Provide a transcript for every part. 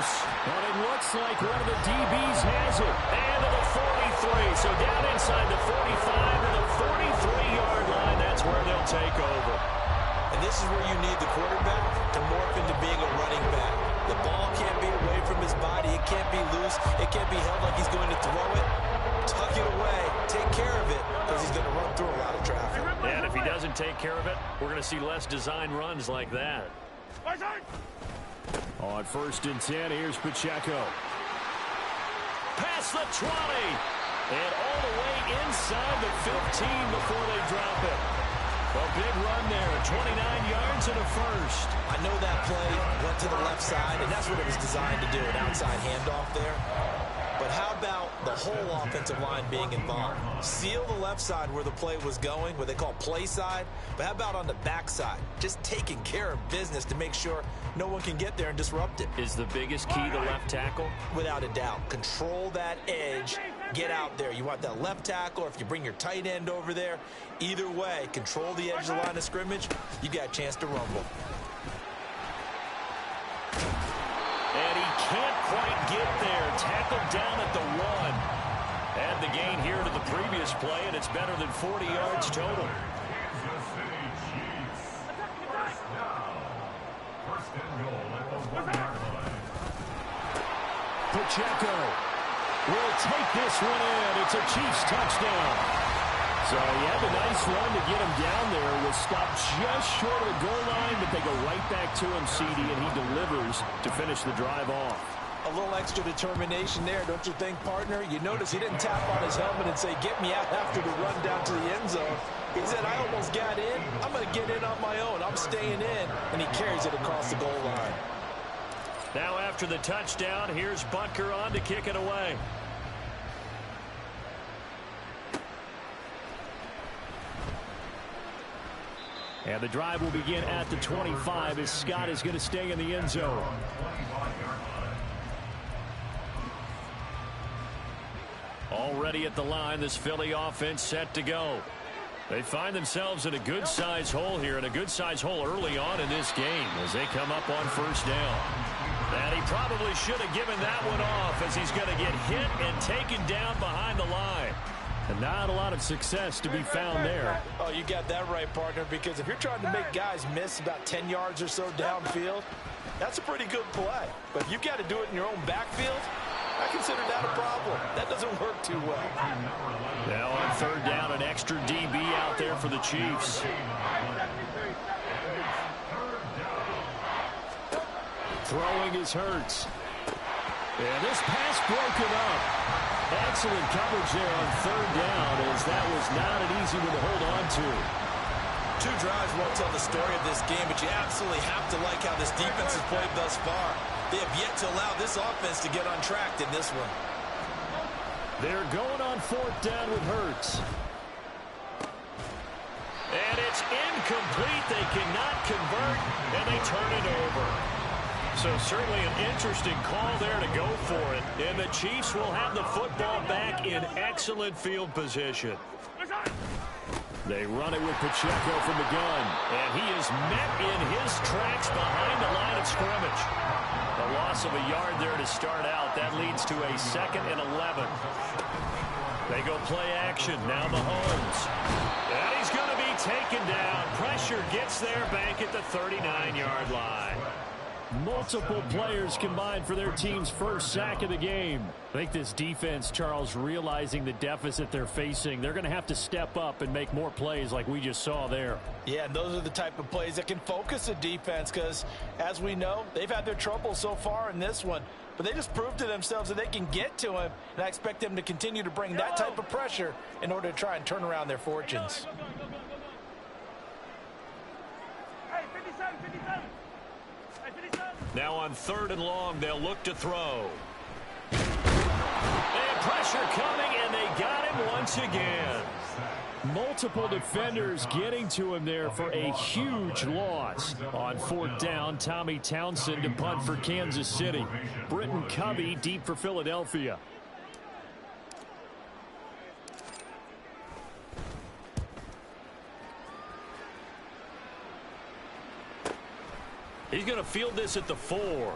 loose. But it looks like one of the DBs has it. And to the 43. So down inside the 45 to the 43-yard line. That's where they'll take over. And this is where you need the quarterback to morph into being a running back. The ball can't be away from his body. It can't be loose. It can't be held like he's going to throw it. Tuck it away. Take care of it because he's going to run through a lot of traffic. And if he doesn't take care of it, we're going to see less design runs like that. On 1st and 10, here's Pacheco. Past the 20. And all the way inside the 15 before they drop it. A big run there, 29 yards and a first. I know that play went to the left side, and that's what it was designed to do, an outside handoff there. But how about the whole offensive line being involved? Seal the left side where the play was going, what they call play side. But how about on the back side? Just taking care of business to make sure no one can get there and disrupt it. Is the biggest key the left tackle? Without a doubt. Control that edge. Get out there. You want that left tackle, or if you bring your tight end over there, either way, control the edge of the line of scrimmage, you got a chance to rumble. And he can't quite get there. Tackled down at the 1. Add the gain here to the previous play, and it's better than 40 yards total. Pacheco will take this one in. It's a Chiefs touchdown. So he had a nice run to get him down there. Was stopped just short of the goal line, but they go right back to him, CD, and he delivers to finish the drive off. A little extra determination there, don't you think, partner? You notice he didn't tap on his helmet and say, get me out after the run down to the end zone. He said, I almost got in. I'm going to get in on my own. I'm staying in. And he carries it across the goal line. Now after the touchdown, here's Butker on to kick it away. And the drive will begin at the 25 as Scott is going to stay in the end zone. Already at the line, this Philly offense set to go. They find themselves in a good-sized hole here, and a good-sized hole early on in this game as they come up on 1st down. And he probably should have given that one off as he's going to get hit and taken down behind the line. And not a lot of success to be found there. Oh, you got that right, partner, because if you're trying to make guys miss about 10 yards or so downfield, that's a pretty good play. But if you've got to do it in your own backfield, I consider that a problem. That doesn't work too well. Now on 3rd down, an extra DB out there for the Chiefs. Throwing is Hurts. And this pass broken up. Excellent coverage there on 3rd down, as that was not an easy one to hold on to. 2 drives won't tell the story of this game, but you absolutely have to like how this defense has played thus far. They have yet to allow this offense to get untracked in this one. They're going on 4th down with Hurts. And it's incomplete. They cannot convert, and they turn it over. So certainly an interesting call there to go for it. And the Chiefs will have the football back in excellent field position. They run it with Pacheco from the gun. And he is met in his tracks behind the line of scrimmage. A loss of a yard there to start out. That leads to a 2nd and 11. They go play action. Now Mahomes. And he's going to be taken down. Pressure gets there back at the 39-yard line. Multiple players combined for their team's first sack of the game. I think this defense, Charles, realizing the deficit they're facing, they're going to have to step up and make more plays like we just saw there. Yeah, and those are the type of plays that can focus a defense because, as we know, they've had their trouble so far in this one. But they just proved to themselves that they can get to him, and I expect them to continue to bring that type of pressure in order to try and turn around their fortunes. Now on 3rd and long, they'll look to throw. And pressure coming, and they got him once again. Multiple defenders getting to him there for a huge loss. On 4th down, Tommy Townsend to punt for Kansas City. Britton Covey deep for Philadelphia. He's going to field this at the 4.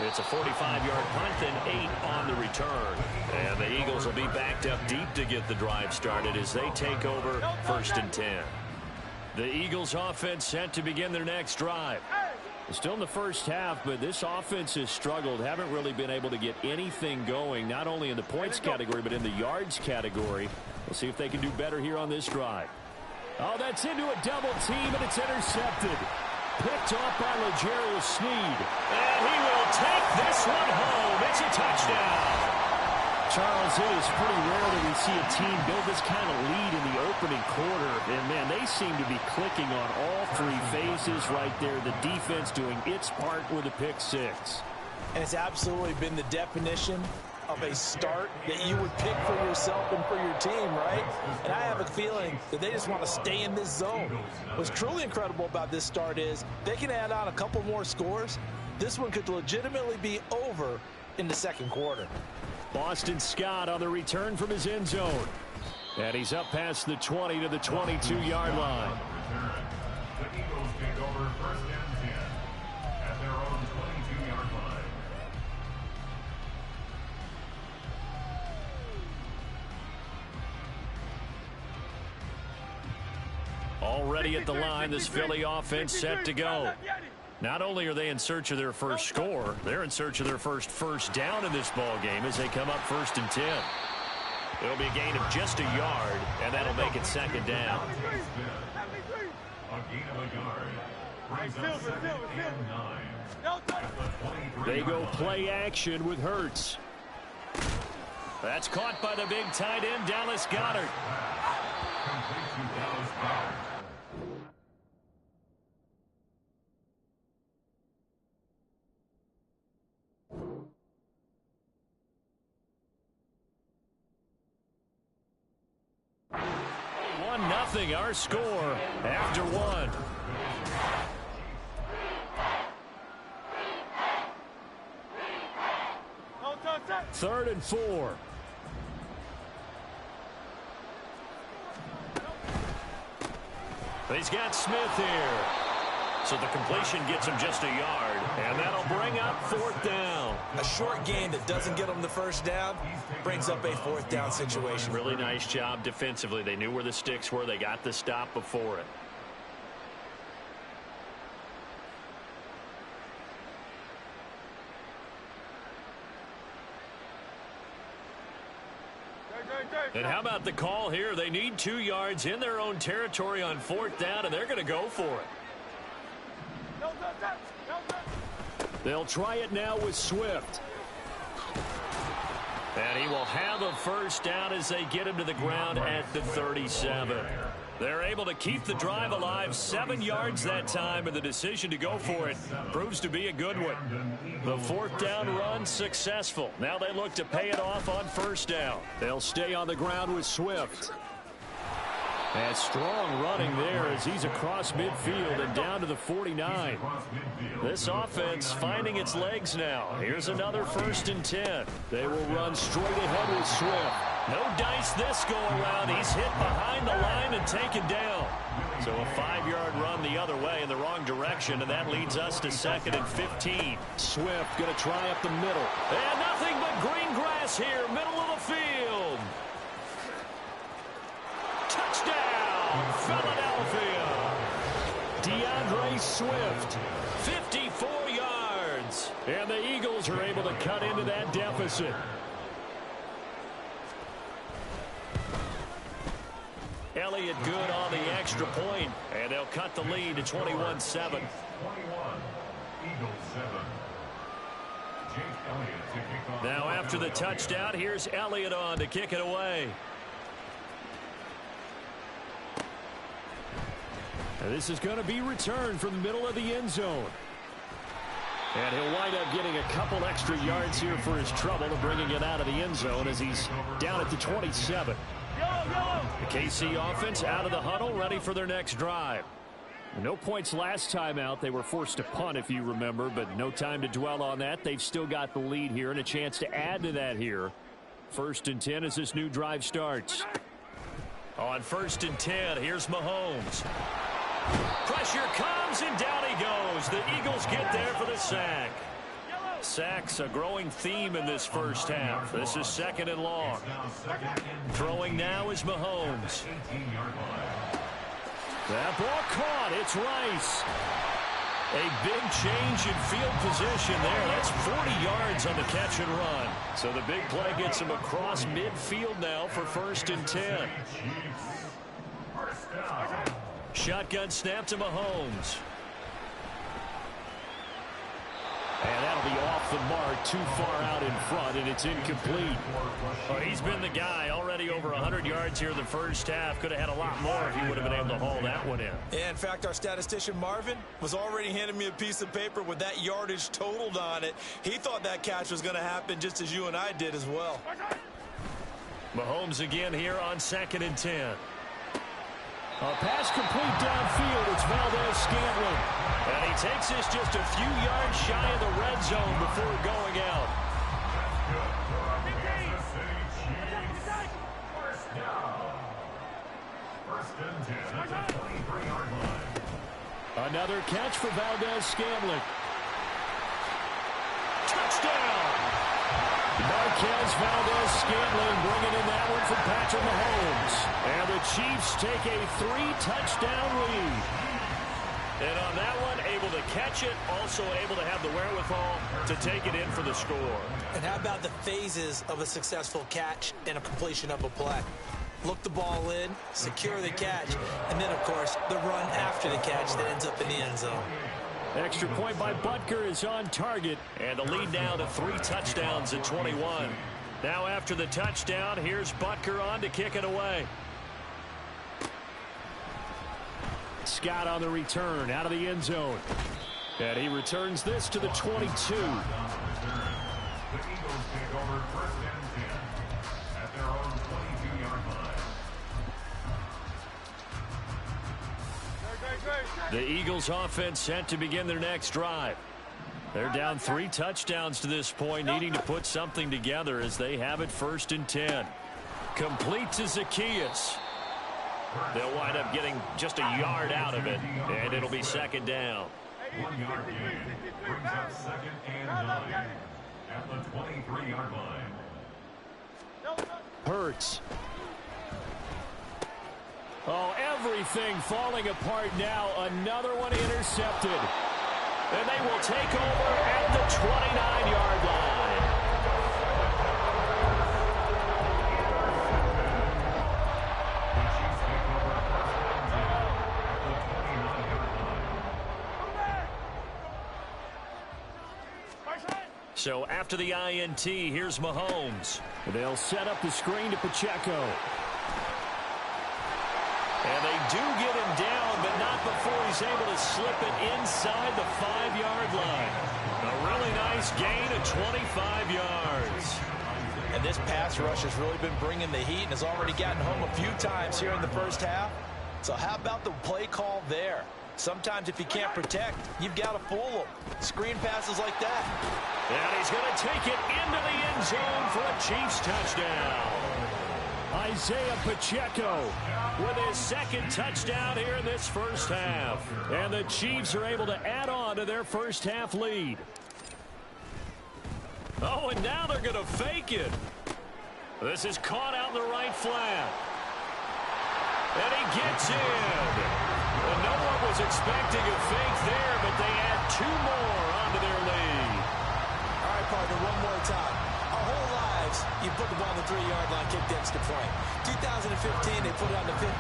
It's a 45-yard punt and 8 on the return. And the Eagles will be backed up deep to get the drive started as they take over 1st and 10. The Eagles offense set to begin their next drive. Still in the first half, but this offense has struggled. Haven't really been able to get anything going, not only in the points category, but in the yards category. We'll see if they can do better here on this drive. Oh, that's into a double team, and it's intercepted. Picked off by L'Jarius Sneed. And he will take this one home. It's a touchdown. Charles, it is pretty rare that we see a team build this kind of lead in the opening quarter. And, man, they seem to be clicking on all 3 phases right there. The defense doing its part with a pick 6. And it's absolutely been the definition of a start that you would pick for yourself and for your team, right? And I have a feeling that they just want to stay in this zone. What's truly incredible about this start is they can add on a couple more scores. This one could legitimately be over in the second quarter. Boston Scott on the return from his end zone. And he's up past the 20 to the 22-yard line. The Eagles take over 1st and 10 at their own 22-yard line. Already at the line, this Philly offense set to go. Not only are they in search of their first score, they're in search of their first down in this ball game as they come up 1st and 10. It'll be a gain of just a yard, and that'll make it 2nd down. A gain of a yard brings up 2nd and 9. They go play action with Hurts. That's caught by the big tight end, Dallas Goedert. Complete to Dallas Goedert. Nothing, our score after 1. Third and 4. He's got Smith here. So the completion gets him just a yard, and that'll bring up 4th down. A short gain that doesn't get them the first down brings up a 4th down situation. Really nice job defensively. They knew where the sticks were. They got the stop before it. And how about the call here? They need 2 yards in their own territory on 4th down, and they're going to go for it. They'll try it now with Swift. And he will have a first down as they get him to the ground at the 37. They're able to keep the drive alive, 7 yards that time, and the decision to go for it proves to be a good one. The 4th down run successful. Now they look to pay it off on 1st down. They'll stay on the ground with Swift. And strong running there as he's across midfield and down to the 49. This offense finding its legs now. Here's another 1st and 10. They will run straight ahead with Swift. No dice this go around. He's hit behind the line and taken down. So a 5-yard run the other way in the wrong direction, and that leads us to 2nd and 15. Swift going to try up the middle. And nothing but green grass here, middle of the field. Touchdown, Philadelphia. DeAndre Swift, 54 yards. And the Eagles are able to cut into that deficit. Elliott good on the extra point, and they'll cut the lead to 21-7. 21, Eagles 7. Jake Elliott to kick off. Now after the touchdown, here's Elliott on to kick it away. And this is going to be returned from the middle of the end zone. And he'll wind up getting a couple extra yards here for his trouble of bringing it out of the end zone as he's down at the 27. The KC offense out of the huddle, ready for their next drive. No points last time out. They were forced to punt, if you remember, but no time to dwell on that. They've still got the lead here and a chance to add to that here. 1st and 10 as this new drive starts. On 1st and 10, here's Mahomes. Pressure comes, and down he goes. The Eagles get there for the sack. Sacks, a growing theme in this first half. This is 2nd and long. Throwing now is Mahomes. That ball caught. It's Rice. A big change in field position there. That's 40 yards on the catch and run. So the big play gets him across midfield now for 1st and 10. Shotgun snap to Mahomes. And that'll be off the mark, too far out in front, and it's incomplete. Well, he's been the guy, already over 100 yards here in the first half. Could have had a lot more if he would have been able to haul that one in. Yeah, in fact, our statistician Marvin was already handing me a piece of paper with that yardage totaled on it. He thought that catch was going to happen just as you and I did as well. Mahomes again here on 2nd and 10. A pass complete downfield. It's Valdes-Scantling. And he takes this just a few yards shy of the red zone before going out. Another catch for Valdes-Scantling. Touchdown! Marquez Valdes-Scantling bringing in that one from Patrick Mahomes. And the Chiefs take a 3-touchdown lead. And on that one, able to catch it, also able to have the wherewithal to take it in for the score. And how about the phases of a successful catch and a completion of a play? Look the ball in, secure the catch, and then, of course, the run after the catch that ends up in the end zone. Extra point by Butker is on target. And the lead now to 3 touchdowns at 21. Now after the touchdown, here's Butker on to kick it away. Scott on the return out of the end zone. And he returns this to the 22. The Eagles take over 1st and 10 at their own 22-yard line. The Eagles offense set to begin their next drive. They're down 3 touchdowns to this point, needing to put something together as they have it 1st and 10. Complete to Zaccheaus. They'll wind up getting just a yard out of it, and it'll be 2nd down. 1-yard gain brings up 2nd and 9 at the 23-yard line. Hurts. Oh, everything falling apart now. Another one intercepted. And they will take over at the 29-yard line. So after the INT, here's Mahomes. They'll set up the screen to Pacheco. And they do get him down, but not before he's able to slip it inside the 5-yard line. A really nice gain of 25 yards. And this pass rush has really been bringing the heat and has already gotten home a few times here in the first half. So how about the play call there? Sometimes if you can't protect, you've got to fool them. Screen passes like that. And he's going to take it into the end zone for a Chiefs touchdown. Isaiah Pacheco with his 2nd touchdown here in this first half. And the Chiefs are able to add on to their first half lead. Oh, and now they're going to fake it. This is caught out in the right flat. And he gets in. And no one was expecting a fake there, but they add 2 more onto their lead. All right, partner, one more time. Our whole lives, you put the ball on the 3-yard line, kick the extra point. 2015, they put it on the 15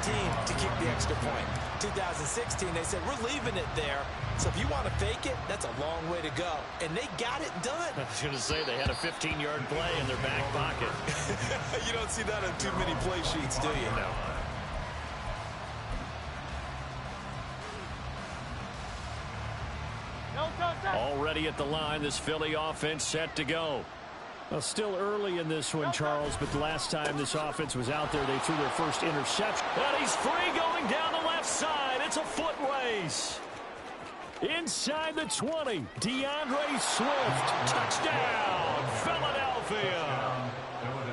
to kick the extra point. 2016, they said, we're leaving it there. So if you want to fake it, that's a long way to go. And they got it done. I was going to say they had a 15-yard play in their back pocket. You don't see that on too many play sheets, do you? No. Already at the line, this Philly offense set to go. Well, still early in this one, Charles, but the last time this offense was out there, they threw their first interception. And he's free going down the left side. It's a foot race. Inside the 20, DeAndre Swift. Touchdown, Philadelphia.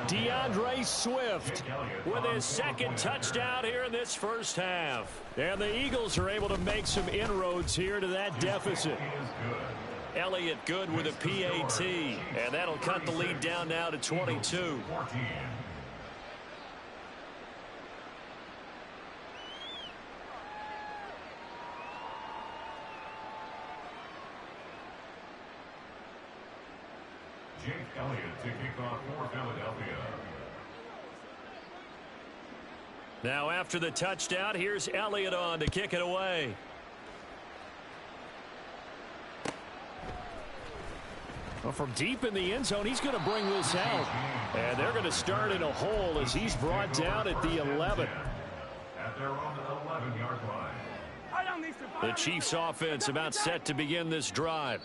DeAndre Swift with his 2nd touchdown here in this first half. And the Eagles are able to make some inroads here to that deficit. Elliott good with a PAT. And that'll cut the lead down now to 22. 14. Jake Elliott to kick off for Philadelphia. Now after the touchdown, here's Elliott on to kick it away. Well, from deep in the end zone, he's going to bring this out. And they're going to start in a hole as he's brought down at the 11. At their own 11-yard line. The Chiefs offense about set to begin this drive.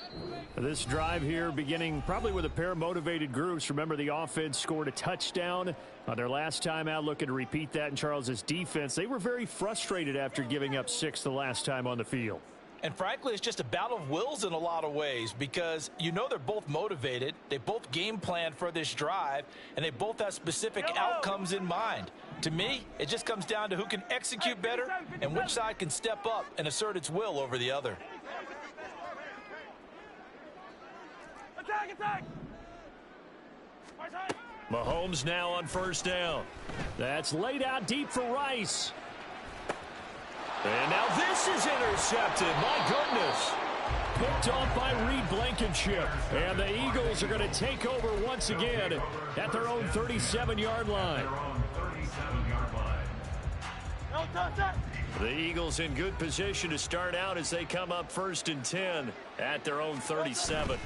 This drive here beginning probably with a pair of motivated groups. Remember, the offense scored a touchdown on their last time out, looking to repeat that in Charles's defense. They were very frustrated after giving up 6 the last time on the field. And frankly, it's just a battle of wills in a lot of ways because you know they're both motivated. They both game plan for this drive, and they both have specific outcomes in mind. To me, it just comes down to who can execute better and which side can step up and assert its will over the other. Attack! Mahomes now on first down. That's laid out deep for Rice. And now this is intercepted. My goodness. Picked off by Reed Blankenship. And the Eagles are going to take over once again at their own 37-yard line. The Eagles in good position to start out as they come up 1st and 10 at their own 37.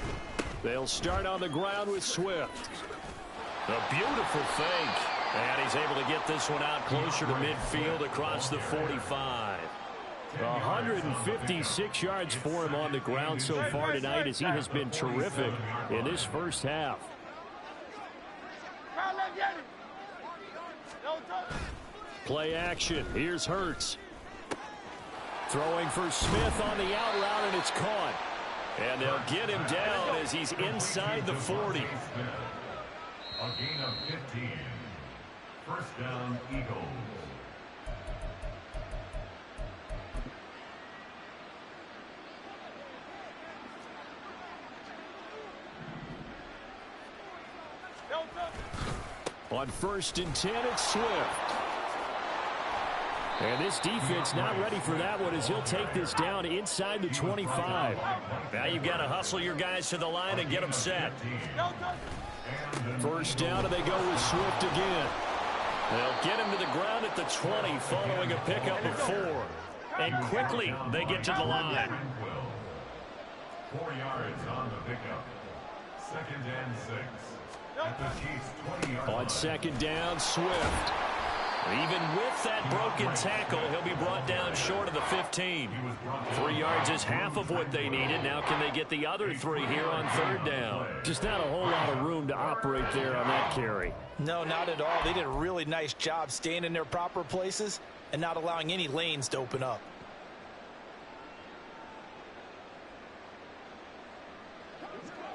They'll start on the ground with Swift. A beautiful fake. And he's able to get this one out closer to midfield across the 45. 156 yards for him on the ground so far tonight as he has been terrific in this first half. Play action. Here's Hurts. Throwing for Smith on the out route, and it's caught. And they'll get him down as he's inside the 40. A gain of 15. First down, Eagles. On 1st and 10, it's Swift. And this defense not ready for that one as he'll take this down inside the 25. Now you've got to hustle your guys to the line and get them set. First down, and they go with Swift again. They'll get him to the ground at the 20 following a pickup of 4. And quickly they get to the line. 4 yards on the pickup. 2nd and 6. At the Chiefs' 20-yard line. On 2nd down, Swift. Even with that broken tackle, he'll be brought down short of the 15. 3 yards is half of what they needed. Now can they get the other 3 here on 3rd down? Just not a whole lot of room to operate there on that carry. No, not at all. They did a really nice job staying in their proper places and not allowing any lanes to open up.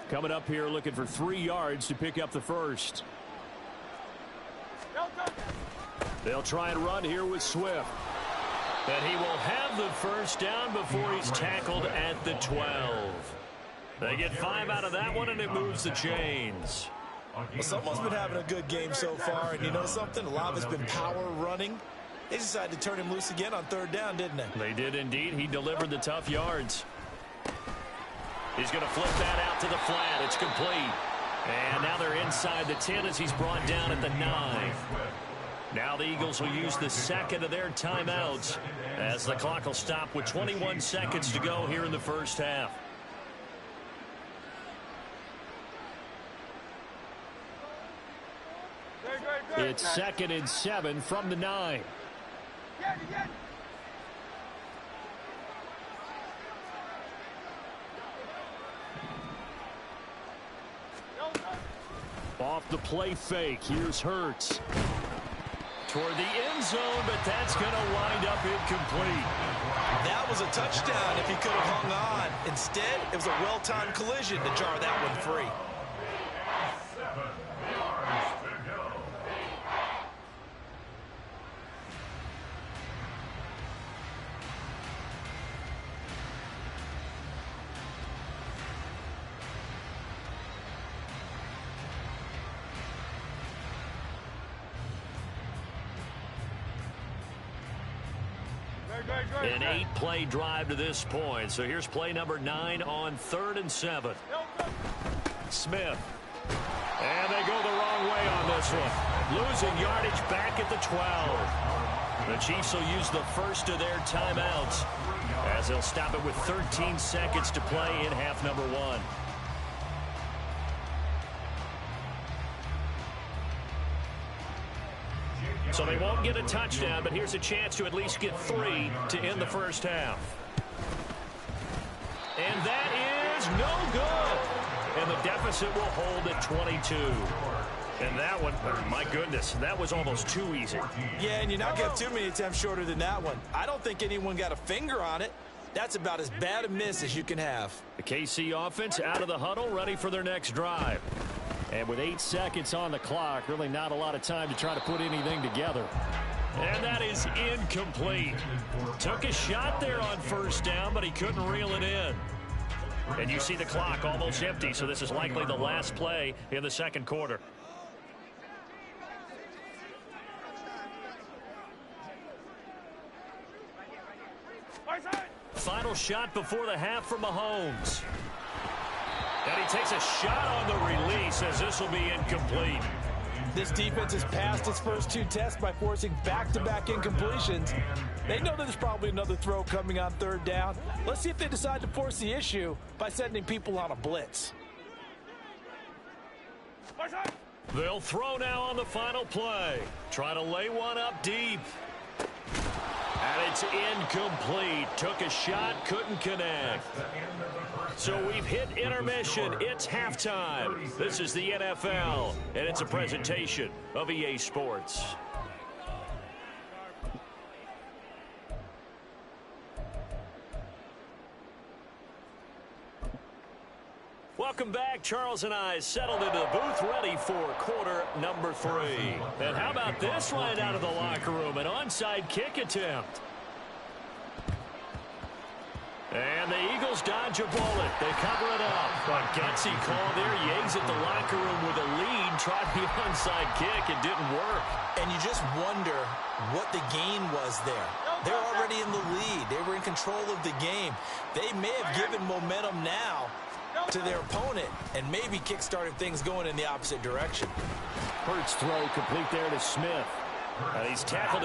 Coming up here looking for 3 yards to pick up the first. They'll try and run here with Swift. And he will have the first down before he's tackled at the 12. They get 5 out of that one, and it moves the chains. Well, someone's been having a good game so far, and you know something? A lot of it's been power running. They decided to turn him loose again on 3rd down, didn't they? They did indeed. He delivered the tough yards. He's going to flip that out to the flat. It's complete. And now they're inside the 10 as he's brought down at the 9. Now the Eagles will use the second of their timeouts as the clock will stop with 21 seconds to go here in the first half. It's 2nd and 7 from the 9. Off the play fake, here's Hurts. Toward the end zone, but that's going to wind up incomplete. That was a touchdown if he could have hung on. Instead, it was a well-timed collision to jar that one free. 7 yards to go. An 8-play drive to this point. So here's play number 9 on 3rd and 7. Smith. And they go the wrong way on this one. Losing yardage back at the 12. The Chiefs will use the first of their timeouts as they'll stop it with 13 seconds to play in half number 1. So they won't get a touchdown, but here's a chance to at least get 3 to end the first half. And that is no good. And the deficit will hold at 22. And that one, my goodness, that was almost too easy. Yeah, and you're not getting too many attempts shorter than that one. I don't think anyone got a finger on it. That's about as bad a miss as you can have. The KC offense out of the huddle, ready for their next drive. And with 8 seconds on the clock, really not a lot of time to try to put anything together. And that is incomplete. Took a shot there on first down, but he couldn't reel it in. And you see the clock almost empty, so this is likely the last play in the second quarter. Final shot before the half from Mahomes. And he takes a shot on the release as this will be incomplete. This defense has passed its first 2 tests by forcing back-to-back incompletions. They know there's probably another throw coming on 3rd down. Let's see if they decide to force the issue by sending people on a blitz. They'll throw now on the final play. Try to lay one up deep. And it's incomplete. Took a shot, couldn't connect. So we've hit intermission. It's halftime. This is the NFL, and it's a presentation of EA Sports. Welcome back. Charles and I settled into the booth, ready for quarter number 3. And how about this right out of the locker room? An onside kick attempt. And the Eagles dodge a bullet. They cover it up. A gutsy call there. Yates at the locker room with a lead. Tried the onside kick. It didn't work. And you just wonder what the gain was there. They're already in the lead. They were in control of the game. They may have given momentum now to their opponent and maybe kick-started things going in the opposite direction. Hurts throw complete there to Smith. And he's tackled